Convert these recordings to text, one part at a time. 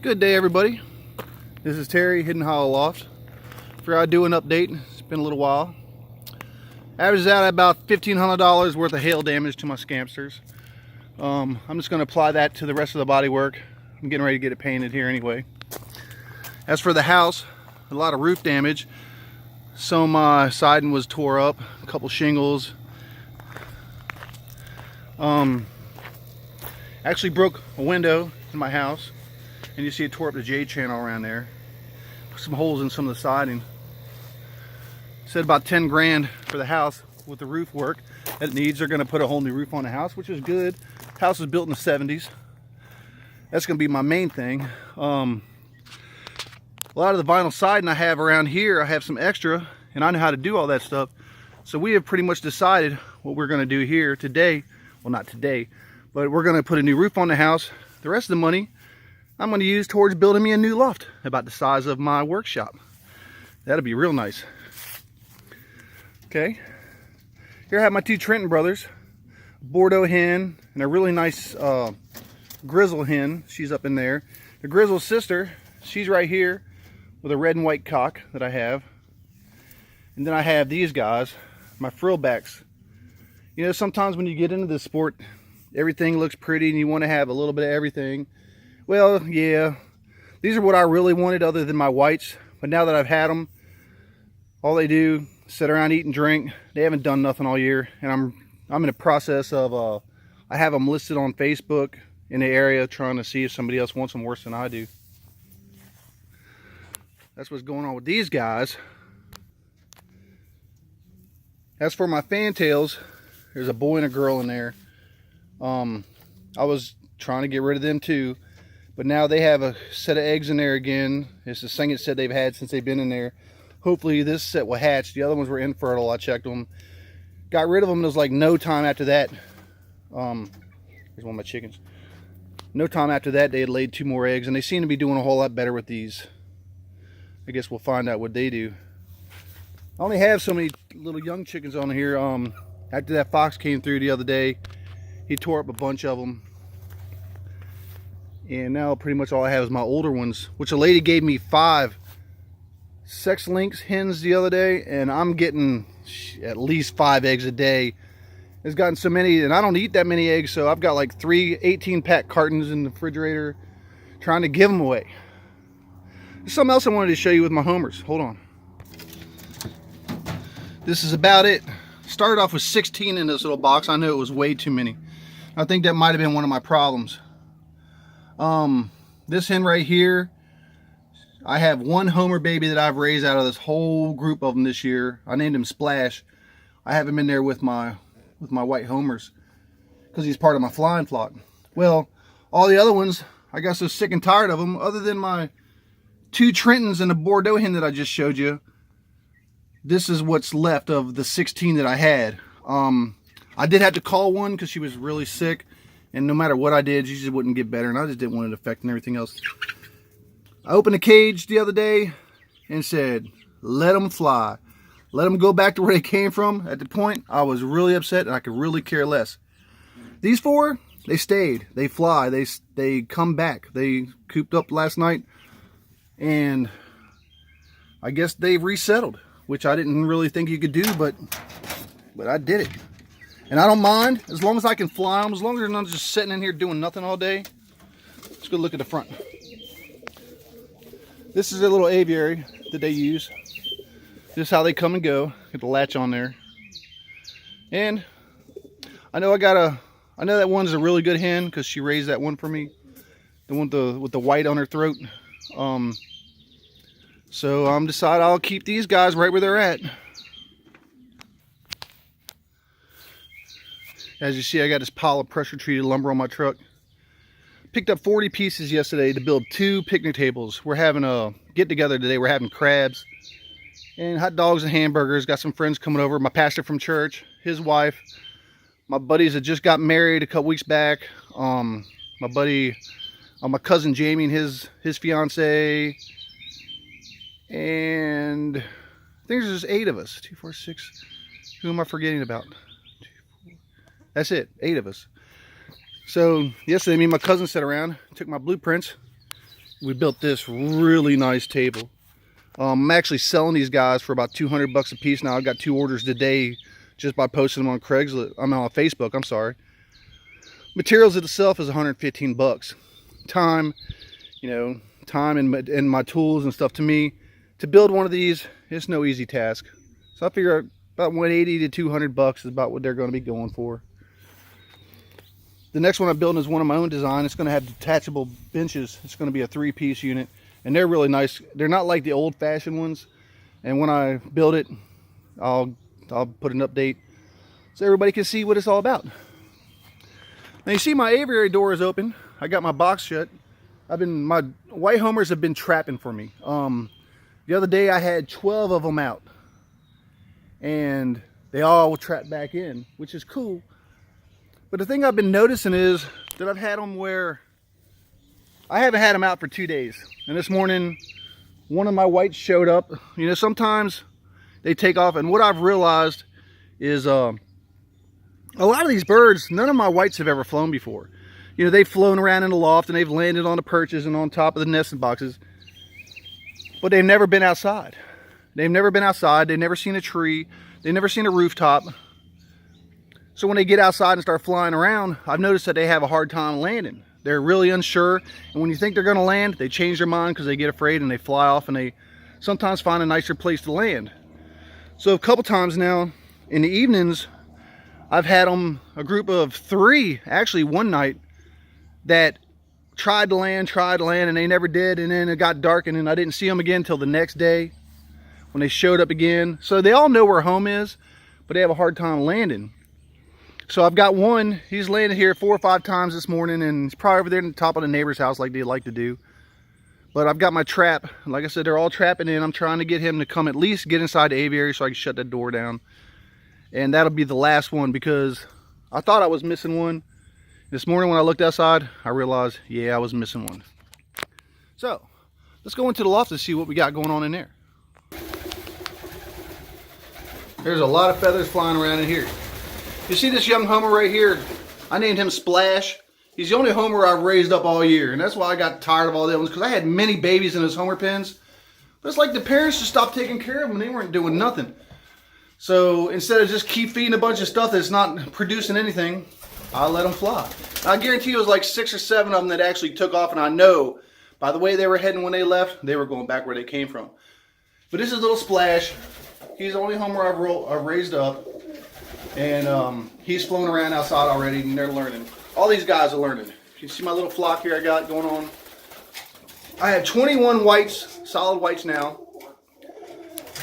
Good day, everybody. This is Terry, Hidden Hollow Loft. Figured I'd do an update. It's been a little while. Averages out at about $1,500 worth of hail damage to my Scampsters. I'm just going to apply that to the rest of the bodywork. I'm getting ready to get it painted here anyway. As for the house, a lot of roof damage. Some of my siding was tore up, a couple shingles. Actually broke a window in my house, and you see it tore up the J channel around there. Some holes in some of the siding. Said about 10 grand for the house with the roof work that it needs. They're going to put a whole new roof on the house, which is good. House was built in the 70s. That's going to be my main thing. A lot of the vinyl siding I have around here, I have some extra, and I know how to do all that stuff. So we have pretty much decided what we're going to do here today. Well, not today, but we're going to put a new roof on the house. The rest of the money I'm going to use towards building me a new loft about the size of my workshop. That'll be real nice. Okay, here I have my two Trenton brothers, Bordeaux hen and a really nice grizzle hen. She's up in there. The grizzle sister, she's right here with a red and white cock that I have. And then I have these guys, my frillbacks. You know, sometimes when you get into this sport, everything looks pretty and you want to have a little bit of everything. Well, yeah, these are what I really wanted other than my whites. But now that I've had them, all they do is sit around, eat and drink. They haven't done nothing all year. And I'm in the process of, I have them listed on Facebook in the area trying to see if somebody else wants them worse than I do. That's what's going on with these guys. As for my fantails, there's a boy and a girl in there. I was trying to get rid of them too, but now they have a set of eggs in there again. It's the second set they've had since they've been in there. Hopefully this set will hatch. The other ones were infertile. I checked them, got rid of them. It was like no time after that. Here's one of my chickens. No time after that they had laid 2 more eggs, and they seem to be doing a whole lot better with these. I guess we'll find out what they do. I only have so many little young chickens on here. After that fox came through the other day, he tore up a bunch of them. And now pretty much all I have is my older ones, which a lady gave me 5 sex lynx hens the other day, and I'm getting at least 5 eggs a day. It's gotten so many, and I don't eat that many eggs, so I've got like 3 18-pack cartons in the refrigerator trying to give them away. There's something else I wanted to show you with my homers. Hold on. This is about it. Started off with 16 in this little box. I know it was way too many. I think that might have been one of my problems. This hen right here, I have 1 homer baby that I've raised out of this whole group of them this year. I named him Splash. I have him in there with my white homers because he's part of my flying flock. Well, all the other ones, I got so sick and tired of them. Other than my 2 Trentons and a Bordeaux hen that I just showed you, this is what's left of the 16 that I had. I did have to call one because she was really sick, and no matter what I did, she just wouldn't get better, and I just didn't want it affecting everything else. I opened the cage the other day and said, let them fly. Let them go back to where they came from. At the point, I was really upset, and I could really care less. These 4, they stayed. They fly. They come back. They cooped up last night, and I guess they've resettled, which I didn't really think you could do, but I did it. And I don't mind, as long as I can fly them, as long as they're not just sitting in here doing nothing all day. Let's go look at the front. This is a little aviary that they use. This is how they come and go. Get the latch on there. And I know that one's a really good hen because she raised that one for me. The one with the white on her throat. So I'm decided I'll keep these guys right where they're at. As you see, I got this pile of pressure treated lumber on my truck. Picked up 40 pieces yesterday to build 2 picnic tables. We're having a get together today. We're having crabs and hot dogs and hamburgers. Got some friends coming over. My pastor from church, his wife, my buddies that just got married a couple weeks back. My cousin Jamie and his fiance. And I think there's just 8 of us. 2, 4, 6. Who am I forgetting about? 2, 4. That's it. 8 of us. So yesterday, me and my cousin sat around, took my blueprints, we built this really nice table. I'm actually selling these guys for about 200 bucks a piece now. I got 2 orders today just by posting them on Craigslist. I'm on Facebook, I'm sorry. Materials itself is 115 bucks. Time, you know, time and my tools and stuff, to me, to build one of these, it's no easy task. So I figure about 180 to 200 bucks is about what they're going to be going for. The next one I'm building is one of my own design. It's going to have detachable benches. It's going to be a 3-piece unit, and they're really nice. They're not like the old-fashioned ones. And when I build it, I'll put an update so everybody can see what it's all about. Now you see my aviary door is open. I got my box shut. My white homers have been trapping for me. The other day I had 12 of them out, and they all trapped back in, which is cool. But the thing I've been noticing is that I've had them where I haven't had them out for 2 days. And this morning, one of my whites showed up. You know, sometimes they take off, and what I've realized is a lot of these birds, none of my whites have ever flown before. You know, they've flown around in the loft and they've landed on the perches and on top of the nesting boxes, but they've never been outside. They've never been outside. They've never seen a tree. They've never seen a rooftop. So when they get outside and start flying around, I've noticed that they have a hard time landing. They're really unsure, and when you think they're going to land, they change their mind because they get afraid and they fly off, and they sometimes find a nicer place to land. So a couple times now in the evenings, I've had them, a group of 3, actually one night, that tried to land, and they never did, and then it got dark, and then I didn't see them again until the next day when they showed up again. So they all know where home is, but they have a hard time landing. So I've got one, he's landed here 4 or 5 times this morning, and he's probably over there in the top of the neighbor's house like they like to do. But I've got my trap. Like I said, they're all trapping in. I'm trying to get him to come at least get inside the aviary so I can shut that door down. And that'll be the last one, because I thought I was missing one. This morning when I looked outside, I realized, yeah, I was missing one. So let's go into the loft and see what we got going on in there. There's a lot of feathers flying around in here. You see this young homer right here? I named him Splash. He's the only homer I've raised up all year, and that's why I got tired of all the other ones, because I had many babies in those homer pens. But it's like the parents just stopped taking care of them. They weren't doing nothing. So instead of just keep feeding a bunch of stuff that's not producing anything, I let them fly. I guarantee you it was like 6 or 7 of them that actually took off, and I know by the way they were heading when they left, they were going back where they came from. But this is little Splash. He's the only homer I've raised up. And he's flown around outside already, and they're learning. All these guys are learning. You see my little flock here I got going on? I have 21 whites, solid whites now.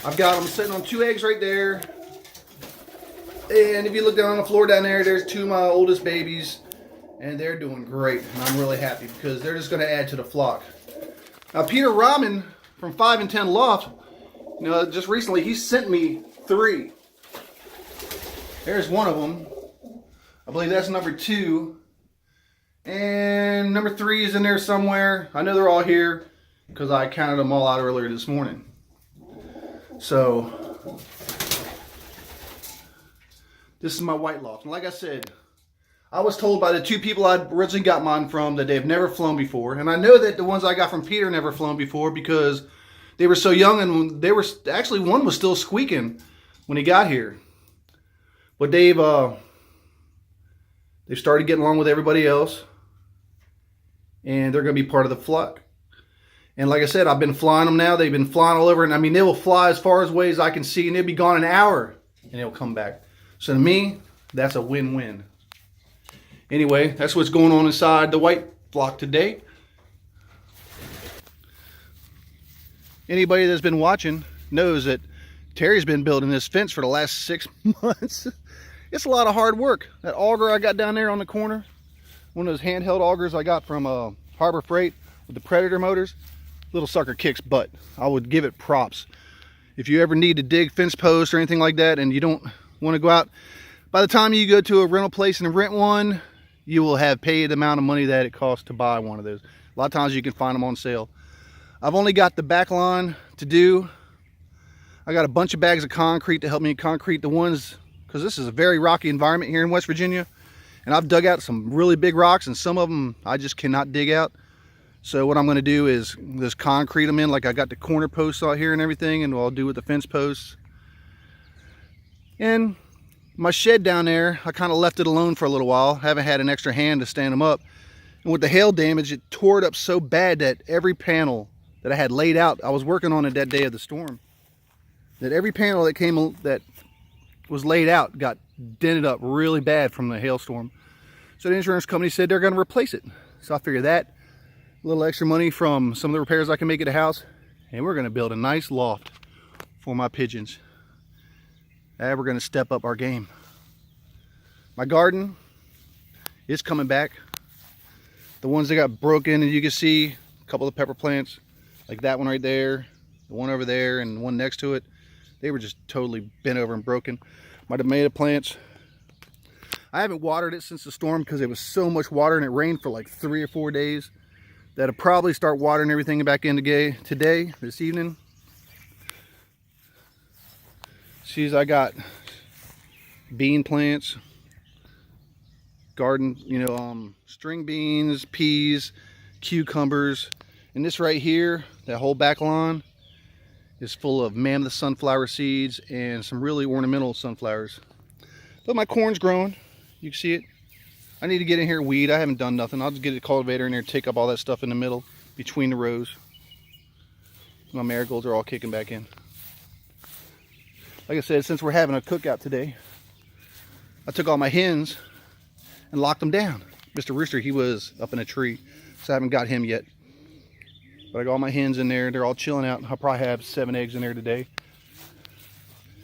I've got them sitting on 2 eggs right there. And if you look down on the floor down there, there's 2 of my oldest babies. And they're doing great. And I'm really happy because they're just going to add to the flock. Now, Peter Rahman from 5 and 10 Loft, you know, just recently, he sent me 3. There's one of them. I believe that's number 2. And number 3 is in there somewhere. I know they're all here because I counted them all out earlier this morning. So this is my white loft. And like I said, I was told by the 2 people I originally got mine from that they've never flown before. And I know that the ones I got from Peter never flown before because they were so young, and they were actually, one was still squeaking when he got here. But they've started getting along with everybody else, and they're going to be part of the flock. And like I said, I've been flying them now. They've been flying all over, and I mean, they will fly as far away as I can see, and they'll be gone an hour, and they'll come back. So to me, that's a win-win. Anyway, that's what's going on inside the white flock today. Anybody that's been watching knows that Terry's been building this fence for the last 6 months. It's a lot of hard work. That auger I got down there on the corner, one of those handheld augers I got from Harbor Freight with the Predator motors, little sucker kicks butt. I would give it props. If you ever need to dig fence posts or anything like that and you don't want to go out, by the time you go to a rental place and rent one, you will have paid the amount of money that it costs to buy one of those. A lot of times you can find them on sale. I've only got the back line to do. I got a bunch of bags of concrete to help me concrete the ones, because this is a very rocky environment here in West Virginia, and I've dug out some really big rocks, and some of them I just cannot dig out. So what I'm going to do is just concrete them in, like I got the corner posts out here and everything, and I'll do with the fence posts. And my shed down there, I kind of left it alone for a little while. Haven't had an extra hand to stand them up. And with the hail damage, it tore it up so bad that every panel that I had laid out, I was working on it that day of the storm, that every panel that was laid out got dented up really bad from the hailstorm. So the insurance company said they're going to replace it. So I figured that, a little extra money from some of the repairs I can make at the house, and we're going to build a nice loft for my pigeons. And we're going to step up our game. My garden is coming back. The ones that got broken, and you can see a couple of pepper plants, like that one right there, the one over there, and the one next to it. They were just totally bent over and broken. My tomato plants, I haven't watered it since the storm because it was so much water and it rained for like 3 or 4 days that I'll probably start watering everything back in today, this evening. See, I got bean plants, garden, string beans, peas, cucumbers, and this right here, that whole back lawn is full of mammoth sunflower seeds and some really ornamental sunflowers. But my corn's growing. You can see it. I need to get in here and weed. I haven't done nothing. I'll just get a cultivator in there and take up all that stuff in the middle between the rows. My marigolds are all kicking back in. Like I said, since we're having a cookout today, I took all my hens and locked them down. Mr. Rooster, he was up in a tree, so I haven't got him yet. But I got all my hens in there. They're all chilling out. I'll probably have 7 eggs in there today.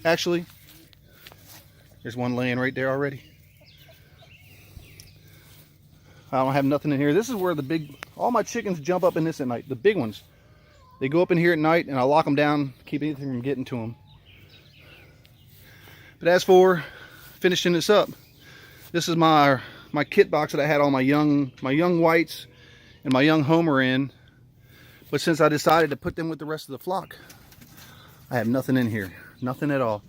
Actually, there's one laying right there already. I don't have nothing in here. This is where all my chickens jump up in this at night. The big ones. They go up in here at night and I lock them down, keep anything from getting to them. But as for finishing this up, this is my kit box that I had all my young whites and my young homer in. But since I decided to put them with the rest of the flock, I have nothing in here. Nothing at all.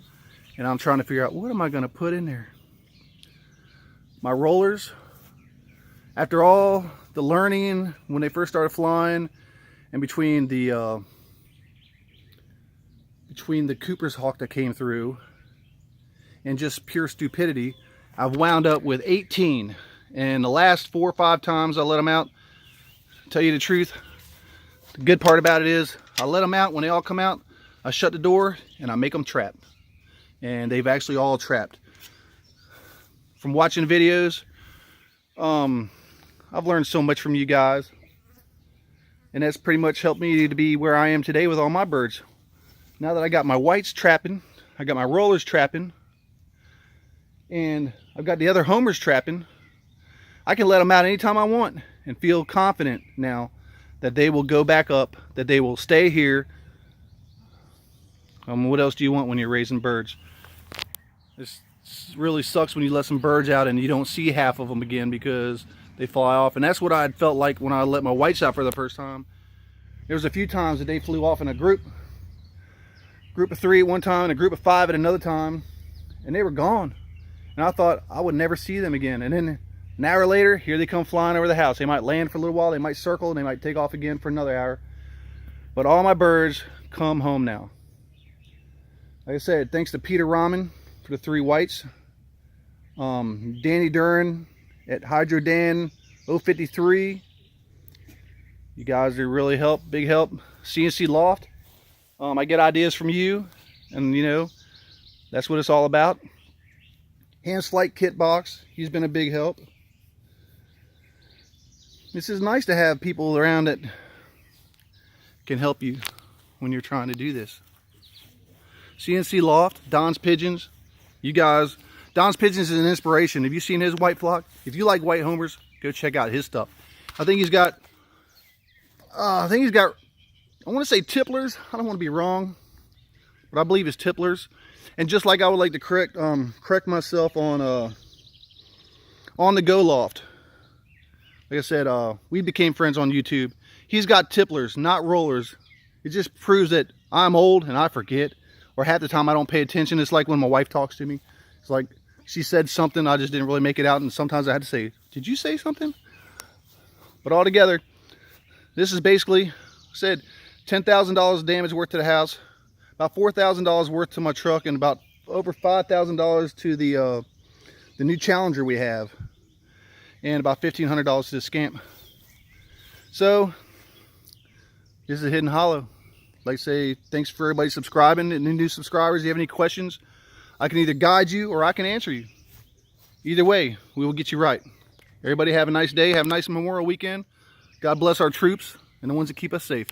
And I'm trying to figure out, what am I going to put in there? My rollers, after all the learning when they first started flying, and between the Cooper's hawk that came through, and just pure stupidity, I've wound up with 18. And the last 4 or 5 times I let them out, tell you the truth, the good part about it is I let them out. When they all come out, I shut the door and I make them trap. And they've actually all trapped. From watching videos, I've learned so much from you guys. And that's pretty much helped me to be where I am today with all my birds. Now that I got my whites trapping, I got my rollers trapping, and I've got the other homers trapping, I can let them out anytime I want and feel confident now that they will go back up, that they will stay here. What else do you want when you're raising birds? This really sucks when you let some birds out and you don't see half of them again because they fly off. And that's what I felt like when I let my whites out for the first time. There was a few times that they flew off in a group of 3 at one time and a group of 5 at another time, and they were gone. And I thought I would never see them again. And then an hour later, here they come flying over the house. They might land for a little while, they might circle, and they might take off again for another hour. But all my birds come home now. Like I said, thanks to Peter Rahman for the 3 whites. Danny Duran at Hydro Dan 053. You guys are really big help. CNC Loft. I get ideas from you, and that's what it's all about. Hans Flight Kit Box, he's been a big help. This is nice to have people around that can help you when you're trying to do this. CNC Loft, Don's Pigeons. You guys, Don's Pigeons is an inspiration. Have you seen his white flock? If you like white homers, go check out his stuff. I think he's got, I want to say tipplers. I don't want to be wrong, but I believe it's tipplers. And just like I would like to correct myself on the Go Loft. Like I said, we became friends on YouTube. He's got tipplers, not rollers. It just proves that I'm old and I forget, or half the time I don't pay attention. It's like when my wife talks to me. It's like she said something, I just didn't really make it out, and sometimes I had to say, "Did you say something?" But altogether, This is basically, said, $10,000 damage worth to the house, about $4,000 worth to my truck, and about over $5,000 to the new Challenger we have, and about $1,500 to the Scamp. So this is Hidden Hollow. Like I say, thanks for everybody subscribing and new subscribers. If you have any questions, I can either guide you or I can answer you. Either way, we will get you right. Everybody have a nice day. Have a nice Memorial weekend. God bless our troops and the ones that keep us safe.